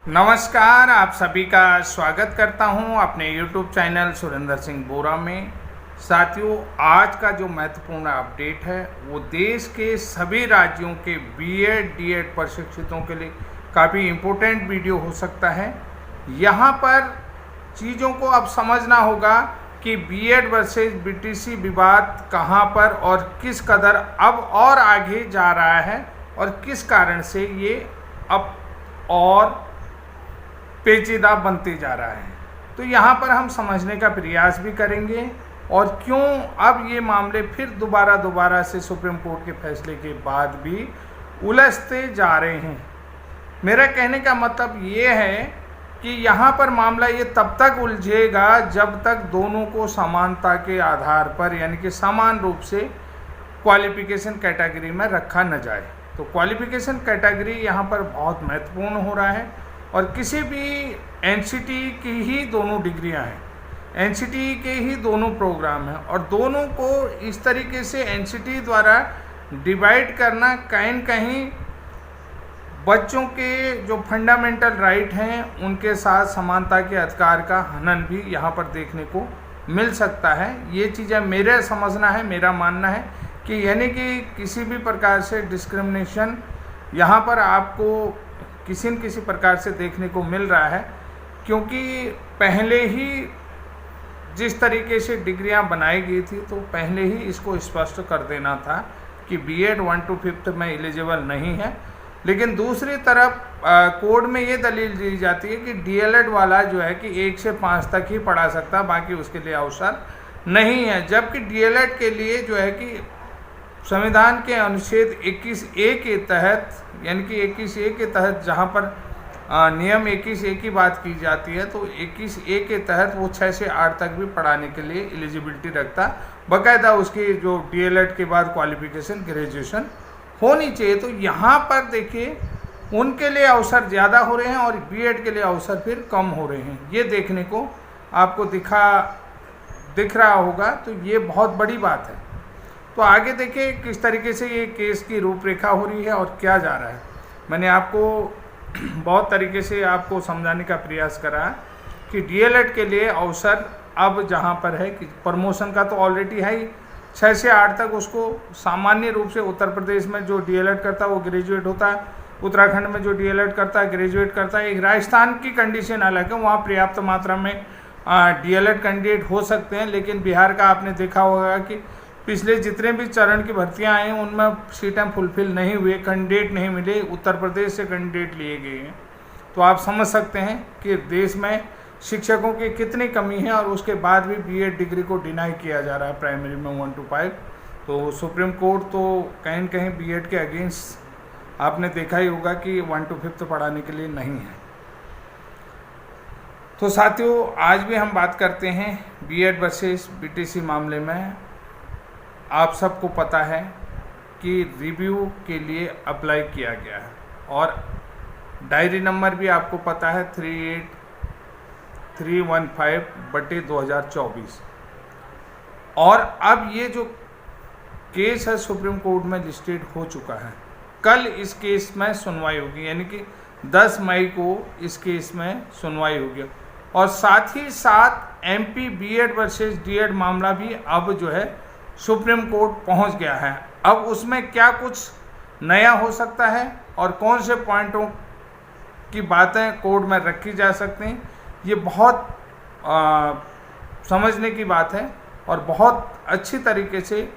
नमस्कार, आप सभी का स्वागत करता हूं अपने YouTube चैनल सुरेंद्र सिंह बोरा में। साथियों, आज का जो महत्वपूर्ण अपडेट है वो देश के सभी राज्यों के बीएड डीएड प्रशिक्षितों के लिए काफ़ी इम्पोर्टेंट वीडियो हो सकता है। यहाँ पर चीज़ों को अब समझना होगा कि बीएड वर्सेस बीटीसी विवाद कहाँ पर और किस कदर अब और आगे जा रहा है और किस कारण से ये अब और पेचीदा बनते जा रहा है। तो यहाँ पर हम समझने का प्रयास भी करेंगे और क्यों अब ये मामले फिर दोबारा से सुप्रीम कोर्ट के फैसले के बाद भी उलझते जा रहे हैं। मेरा कहने का मतलब ये है कि यहाँ पर मामला ये तब तक उलझेगा जब तक दोनों को समानता के आधार पर यानी कि समान रूप से क्वालिफिकेशन कैटेगरी में रखा न जाए। तो क्वालिफिकेशन कैटेगरी यहाँ पर बहुत महत्वपूर्ण हो रहा है और किसी भी एनसीटी की ही दोनों डिग्रियां हैं, एनसीटी के ही दोनों प्रोग्राम हैं और दोनों को इस तरीके से एनसीटी द्वारा डिवाइड करना कहीं न कहीं बच्चों के जो फंडामेंटल राइट हैं उनके साथ समानता के अधिकार का हनन भी यहाँ पर देखने को मिल सकता है। ये चीज़ें मेरा समझना है, मेरा मानना है कि यानी कि किसी भी प्रकार से डिस्क्रिमिनेशन यहाँ पर आपको किसी न किसी प्रकार से देखने को मिल रहा है, क्योंकि पहले ही जिस तरीके से डिग्रियां बनाई गई थी तो पहले ही इसको स्पष्ट कर देना था कि बीएड 1 to 5th में एलिजिबल नहीं है। लेकिन दूसरी तरफ कोड में ये दलील दी जाती है कि डीएलएड वाला जो है कि 1 से 5 तक ही पढ़ा सकता, बाकी उसके लिए अवसर नहीं है। जबकि डीएलएड के लिए जो है कि संविधान के अनुच्छेद 21A के तहत यानी कि 21A के तहत जहाँ पर नियम 21A की बात की जाती है तो 21A के तहत वो 6 से 8 तक भी पढ़ाने के लिए एलिजिबिलिटी रखता, बाकायदा उसकी जो डीएलएड के बाद क्वालिफिकेशन ग्रेजुएशन होनी चाहिए। तो यहाँ पर देखिए उनके लिए अवसर ज़्यादा हो रहे हैं और बीएड के लिए अवसर फिर कम हो रहे हैं। ये देखने को आपको दिख रहा होगा, तो ये बहुत बड़ी बात है। तो आगे देखिए किस तरीके से ये केस की रूपरेखा हो रही है और क्या जा रहा है। मैंने आपको बहुत तरीके से आपको समझाने का प्रयास करा कि डीएलएड के लिए अवसर अब जहाँ पर है कि प्रमोशन का तो ऑलरेडी है ही, 6 से 8 तक उसको सामान्य रूप से उत्तर प्रदेश में जो डीएलएड करता है वो ग्रेजुएट होता है, उत्तराखंड में जो डीएलएड करता है ग्रेजुएट करता है। एक राजस्थान की कंडीशन अलग है, वहाँ पर्याप्त मात्रा में डीएलएड कैंडिडेट हो सकते हैं। लेकिन बिहार का आपने देखा होगा कि पिछले जितने भी चरण की भर्तियां आई उनमें सीटें फुलफिल नहीं हुए, कैंडिडेट नहीं मिले, उत्तर प्रदेश से कैंडिडेट लिए गए हैं। तो आप समझ सकते हैं कि देश में शिक्षकों की कितनी कमी है और उसके बाद भी बीएड डिग्री को डिनाई किया जा रहा है प्राइमरी में 1 to 5। तो सुप्रीम कोर्ट तो कहीं न कहीं बीएड के अगेंस्ट आपने देखा ही होगा कि 1 to 5th पढ़ाने के लिए नहीं है। तो साथियों, आज भी हम बात करते हैं बीएड वर्सेस बीटीसी मामले में। आप सबको पता है कि रिव्यू के लिए अप्लाई किया गया है और डायरी नंबर भी आपको पता है 38315/2024। और अब ये जो केस है सुप्रीम कोर्ट में लिस्टेड हो चुका है। कल इस केस में सुनवाई होगी, यानी कि 10 मई को इस केस में सुनवाई होगी। और साथ ही साथ एमपी बीएड वर्सेस डीएड मामला भी अब जो है सुप्रीम कोर्ट पहुंच गया है। अब उसमें क्या कुछ नया हो सकता है और कौन से पॉइंटों की बातें कोर्ट में रखी जा सकती हैं, ये बहुत समझने की बात है और बहुत अच्छी तरीके से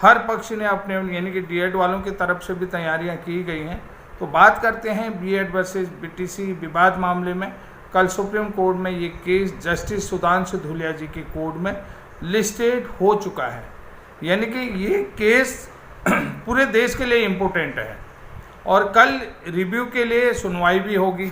हर पक्ष ने अपने यानी कि डीएड वालों की तरफ से भी तैयारियां की गई हैं। तो बात करते हैं बीएड वर्सेस बीटीसी विवाद मामले में। कल सुप्रीम कोर्ट में ये केस जस्टिस सुधांशु धूलिया जी की कोर्ट में लिस्टेड हो चुका है, यानी कि ये केस पूरे देश के लिए इम्पोर्टेंट है और कल रिव्यू के लिए सुनवाई भी होगी।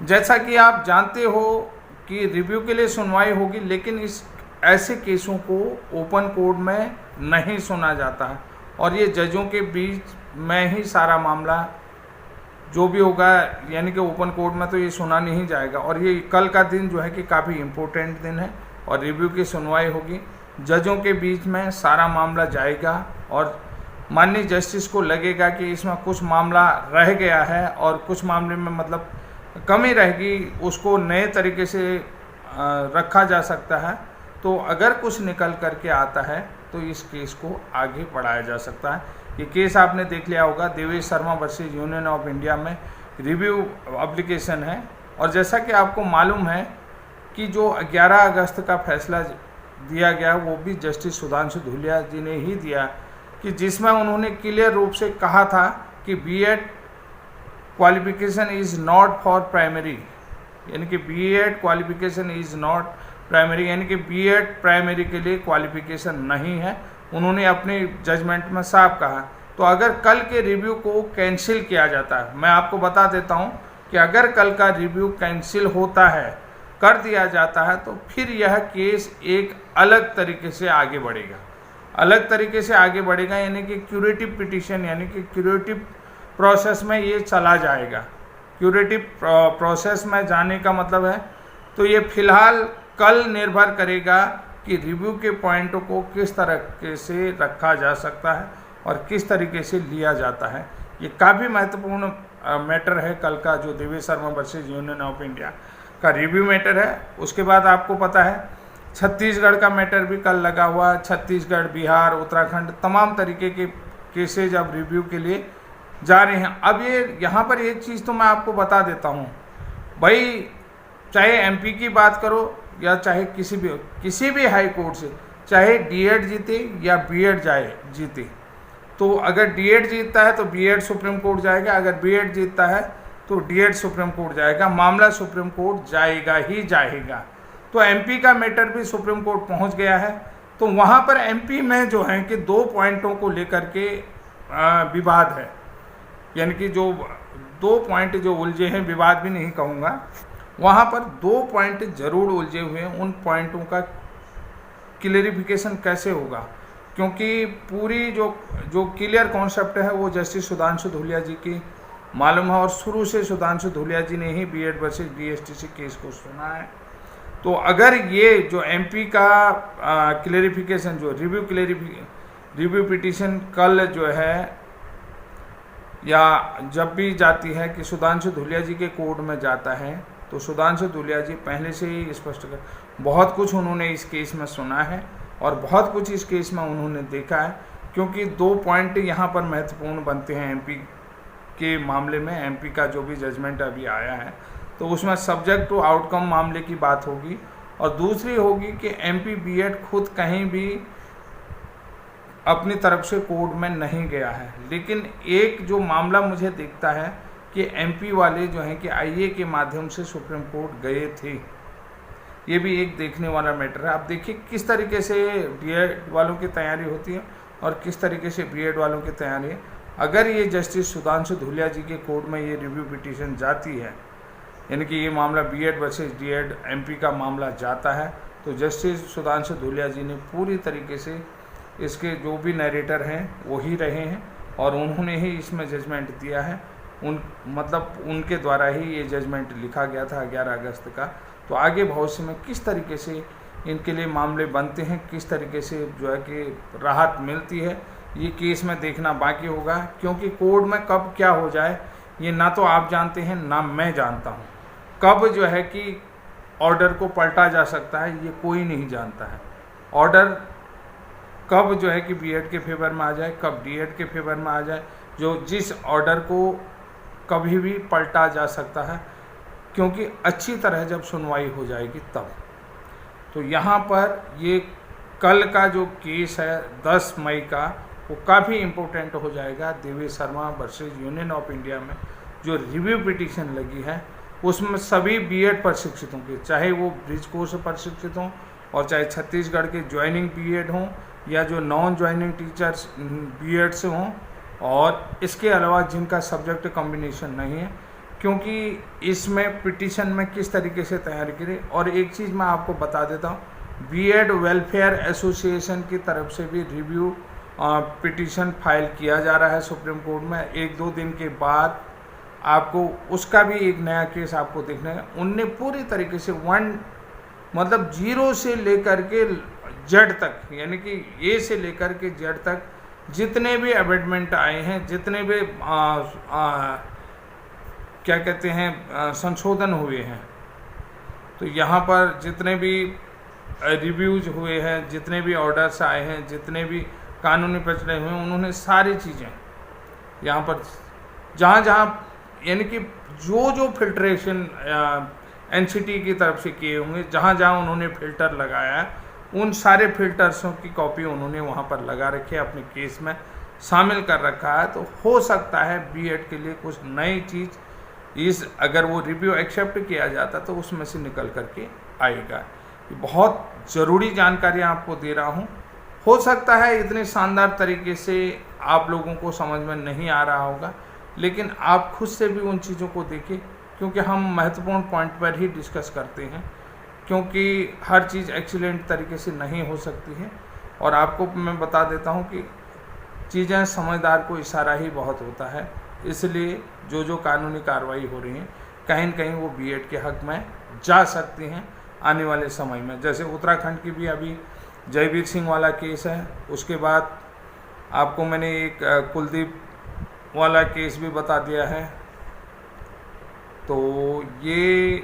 जैसा कि आप जानते हो कि रिव्यू के लिए सुनवाई होगी, लेकिन इस ऐसे केसों को ओपन कोर्ट में नहीं सुना जाता और ये जजों के बीच में ही सारा मामला जो भी होगा, यानी कि ओपन कोर्ट में तो ये सुना नहीं जाएगा। और ये कल का दिन जो है कि काफ़ी इम्पोर्टेंट दिन है और रिव्यू की सुनवाई होगी। जजों के बीच में सारा मामला जाएगा और माननीय जस्टिस को लगेगा कि इसमें कुछ मामला रह गया है और कुछ मामले में मतलब कमी रहेगी, उसको नए तरीके से रखा जा सकता है, तो अगर कुछ निकल करके आता है तो इस केस को आगे बढ़ाया जा सकता है। ये केस आपने देख लिया होगा, Devesh Sharma versus union of India में रिव्यू एप्लीकेशन है। और जैसा कि आपको मालूम है कि जो 11 अगस्त का फैसला दिया गया वो भी जस्टिस सुधांशु धूलिया जी ने ही दिया, कि जिसमें उन्होंने क्लियर रूप से कहा था कि BEd qualification is not for primary, यानी कि BEd qualification is not primary, यानी कि बीएड प्राइमरी के लिए क्वालिफिकेशन नहीं है। उन्होंने अपने जजमेंट में साफ कहा। तो अगर कल के रिव्यू को कैंसिल किया जाता है, मैं आपको बता देता हूं कि अगर कल का रिव्यू कैंसिल होता है, कर दिया जाता है, तो फिर यह केस एक अलग तरीके से आगे बढ़ेगा, अलग तरीके से आगे बढ़ेगा, यानी कि क्यूरेटिव पिटीशन, यानी कि क्यूरेटिव प्रोसेस में ये चला जाएगा। क्यूरेटिव प्रोसेस में जाने का मतलब है, तो ये फिलहाल कल निर्भर करेगा कि रिव्यू के पॉइंटों को किस तरीके से रखा जा सकता है और किस तरीके से लिया जाता है। ये काफ़ी महत्वपूर्ण मैटर है कल का, जो Devesh Sharma versus union of India का रिव्यू मैटर है। उसके बाद आपको पता है छत्तीसगढ़ का मैटर भी कल लगा हुआ है। छत्तीसगढ़, बिहार, उत्तराखंड, तमाम तरीके के केसेज अब रिव्यू के लिए जा रहे हैं। अब ये यहाँ पर एक चीज़ तो मैं आपको बता देता हूँ भाई, चाहे एमपी की बात करो या चाहे किसी भी हाई कोर्ट से, चाहे डीएड जीते या बीएड जीते, तो अगर डीएड जीतता है तो बीएड सुप्रीम कोर्ट जाएगा, अगर बीएड जीतता है तो डीएड सुप्रीम कोर्ट जाएगा, मामला सुप्रीम कोर्ट जाएगा ही जाएगा। तो एमपी का मैटर भी सुप्रीम कोर्ट पहुंच गया है। तो वहां पर एमपी में जो है कि 2 पॉइंटों को लेकर के विवाद है, यानी कि जो 2 पॉइंट जो उलझे हैं, विवाद भी नहीं कहूँगा, वहाँ पर 2 पॉइंट जरूर उलझे हुए हैं। उन पॉइंटों का क्लियरिफिकेशन कैसे होगा, क्योंकि पूरी जो क्लियर कॉन्सेप्ट है वो जस्टिस सुधांशु धूलिया जी की मालूम है, और शुरू से सुधांशु धूलिया जी ने ही बीएड वर्सेज डीएसटीसी केस को सुना है। तो अगर ये जो एमपी का क्लियरिफिकेशन, जो रिव्यू पिटीशन कल जो है या जब भी जाती है कि सुधांशु धूलिया जी के कोर्ट में जाता है, तो सुधांशु धूलिया जी पहले से ही स्पष्ट कर, बहुत कुछ उन्होंने इस केस में सुना है और बहुत कुछ इस केस में उन्होंने देखा है, क्योंकि 2 पॉइंट यहाँ पर महत्वपूर्ण बनते हैं एमपी के मामले में। एमपी का जो भी जजमेंट अभी आया है, तो उसमें सब्जेक्ट टू आउटकम मामले की बात होगी, और दूसरी होगी कि एमपी बीएड खुद कहीं भी अपनी तरफ से कोर्ट में नहीं गया है। लेकिन एक जो मामला मुझे दिखता है कि एमपी वाले जो हैं कि आईए के माध्यम से सुप्रीम कोर्ट गए थे, ये भी एक देखने वाला मैटर है। अब देखिए किस तरीके से डीएड वालों की तैयारी होती है और किस तरीके से बीएड वालों की तैयारी है। अगर ये जस्टिस सुधांशु धूलिया जी के कोर्ट में ये रिव्यू पिटीशन जाती है, यानी कि ये मामला बीएड वर्सेज डीएड एमपी का मामला जाता है, तो जस्टिस सुधांशु धूलिया जी ने पूरी तरीके से इसके जो भी नरेटर हैं वो ही रहे हैं और उन्होंने ही इसमें जजमेंट दिया है। उनके द्वारा ही ये जजमेंट लिखा गया था 11 अगस्त का। तो आगे भविष्य में किस तरीके से इनके लिए मामले बनते हैं, किस तरीके से जो है कि राहत मिलती है, ये केस में देखना बाकी होगा, क्योंकि कोर्ट में कब क्या हो जाए ये ना तो आप जानते हैं ना मैं जानता हूँ। कब जो है कि ऑर्डर को पलटा जा सकता है ये कोई नहीं जानता है। ऑर्डर कब जो है कि बीएड के फेवर में आ जाए, कब डीएड के फेवर में आ जाए, जिस ऑर्डर को कभी भी पलटा जा सकता है, क्योंकि अच्छी तरह जब सुनवाई हो जाएगी तब। तो यहाँ पर ये कल का जो केस है 10 मई का, वो काफ़ी इम्पोर्टेंट हो जाएगा। Devesh Sharma versus union of India में जो रिव्यू पिटीशन लगी है, उसमें सभी बीएड प्रशिक्षितों के, चाहे वो ब्रिज कोर्स प्रशिक्षित हों और चाहे छत्तीसगढ़ के ज्वाइनिंग बीएड हों या जो नॉन ज्वाइनिंग टीचर्स बीएड से हों, और इसके अलावा जिनका सब्जेक्ट कॉम्बिनेशन नहीं है, क्योंकि इसमें पिटीशन में किस तरीके से तैयारी करें। और एक चीज़ मैं आपको बता देता हूँ, बीएड वेलफेयर एसोसिएशन की तरफ से भी रिव्यू पिटीशन फाइल किया जा रहा है सुप्रीम कोर्ट में। 1-2 दिन के बाद आपको उसका भी एक नया केस आपको देखना है। उनने पूरी तरीके से 0 से लेकर के जेड तक, यानी कि ए से लेकर के जेड तक जितने भी अमेंडमेंट आए हैं, जितने भी क्या कहते हैं संशोधन हुए हैं, तो यहाँ पर जितने भी रिव्यूज हुए हैं, जितने भी ऑर्डर्स आए हैं, जितने भी कानूनी फैसले हुए हैं, उन्होंने सारी चीज़ें यहाँ पर जहाँ जहाँ यानी कि जो जो फिल्ट्रेशन एनसीटी की तरफ से किए होंगे, जहाँ जहाँ उन्होंने फ़िल्टर लगाया है, उन सारे फिल्टर्सों की कॉपी उन्होंने वहाँ पर लगा रखी है, अपने केस में शामिल कर रखा है। तो हो सकता है बीएड के लिए कुछ नई चीज़ अगर वो रिव्यू एक्सेप्ट किया जाता तो उसमें से निकल करके आएगा। ये बहुत ज़रूरी जानकारी आपको दे रहा हूँ। हो सकता है इतने शानदार तरीके से आप लोगों को समझ में नहीं आ रहा होगा, लेकिन आप खुद से भी उन चीज़ों को देखें, क्योंकि हम महत्वपूर्ण पॉइंट पर ही डिस्कस करते हैं, क्योंकि हर चीज़ एक्सीलेंट तरीके से नहीं हो सकती है। और आपको मैं बता देता हूँ कि चीज़ें समझदार को इशारा ही बहुत होता है, इसलिए जो जो कानूनी कार्रवाई हो रही है कहीं न कहीं वो बीएड के हक में जा सकती हैं आने वाले समय में। जैसे उत्तराखंड की भी अभी जयवीर सिंह वाला केस है, उसके बाद आपको मैंने एक कुलदीप वाला केस भी बता दिया है। तो ये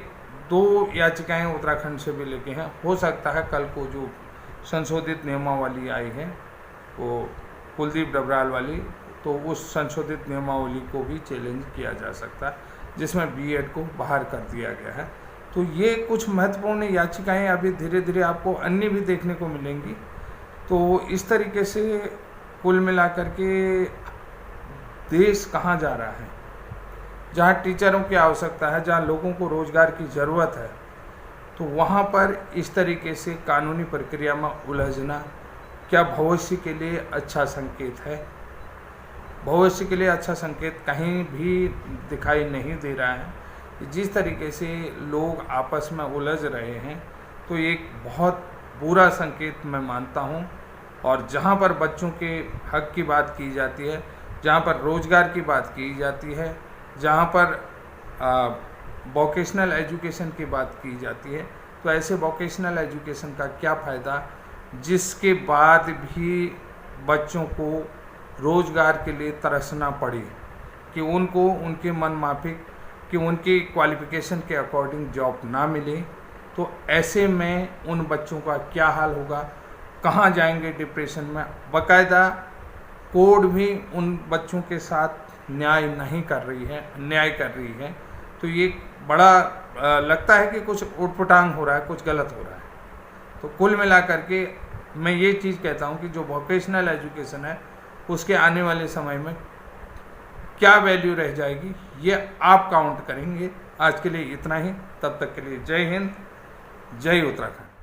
2 याचिकाएं उत्तराखंड से भी लेके हैं। हो सकता है कल को जो संशोधित नियमावली आई है वो कुलदीप डबराल वाली, तो उस संशोधित नियमावली को भी चैलेंज किया जा सकता है, जिसमें बीएड को बाहर कर दिया गया है। तो ये कुछ महत्वपूर्ण याचिकाएं अभी धीरे धीरे आपको अन्य भी देखने को मिलेंगी। तो इस तरीके से कुल मिलाकर के देश कहाँ जा रहा है, जहाँ टीचरों की आवश्यकता है, जहाँ लोगों को रोज़गार की ज़रूरत है, तो वहाँ पर इस तरीके से कानूनी प्रक्रिया में उलझना क्या भविष्य के लिए अच्छा संकेत है? भविष्य के लिए अच्छा संकेत कहीं भी दिखाई नहीं दे रहा है। जिस तरीके से लोग आपस में उलझ रहे हैं, तो एक बहुत बुरा संकेत मैं मानता हूँ। और जहाँ पर बच्चों के हक की बात की जाती है, जहाँ पर रोज़गार की बात की जाती है, जहाँ पर वोकेशनल एजुकेशन की बात की जाती है, तो ऐसे वोकेशनल एजुकेशन का क्या फ़ायदा जिसके बाद भी बच्चों को रोज़गार के लिए तरसना पड़े, कि उनको उनके मन माफिक, कि उनकी क्वालिफ़िकेशन के अकॉर्डिंग जॉब ना मिले। तो ऐसे में उन बच्चों का क्या हाल होगा, कहाँ जाएंगे डिप्रेशन में। बाकायदा कोर्ट भी उन बच्चों के साथ न्याय नहीं कर रही है, न्याय कर रही है। तो ये बड़ा लगता है कि कुछ उटपटांग हो रहा है, कुछ गलत हो रहा है। तो कुल मिलाकर के मैं ये चीज़ कहता हूँ कि जो वोकेशनल एजुकेशन है उसके आने वाले समय में क्या वैल्यू रह जाएगी, ये आप काउंट करेंगे। आज के लिए इतना ही, तब तक के लिए जय हिंद, जय उत्तराखंड।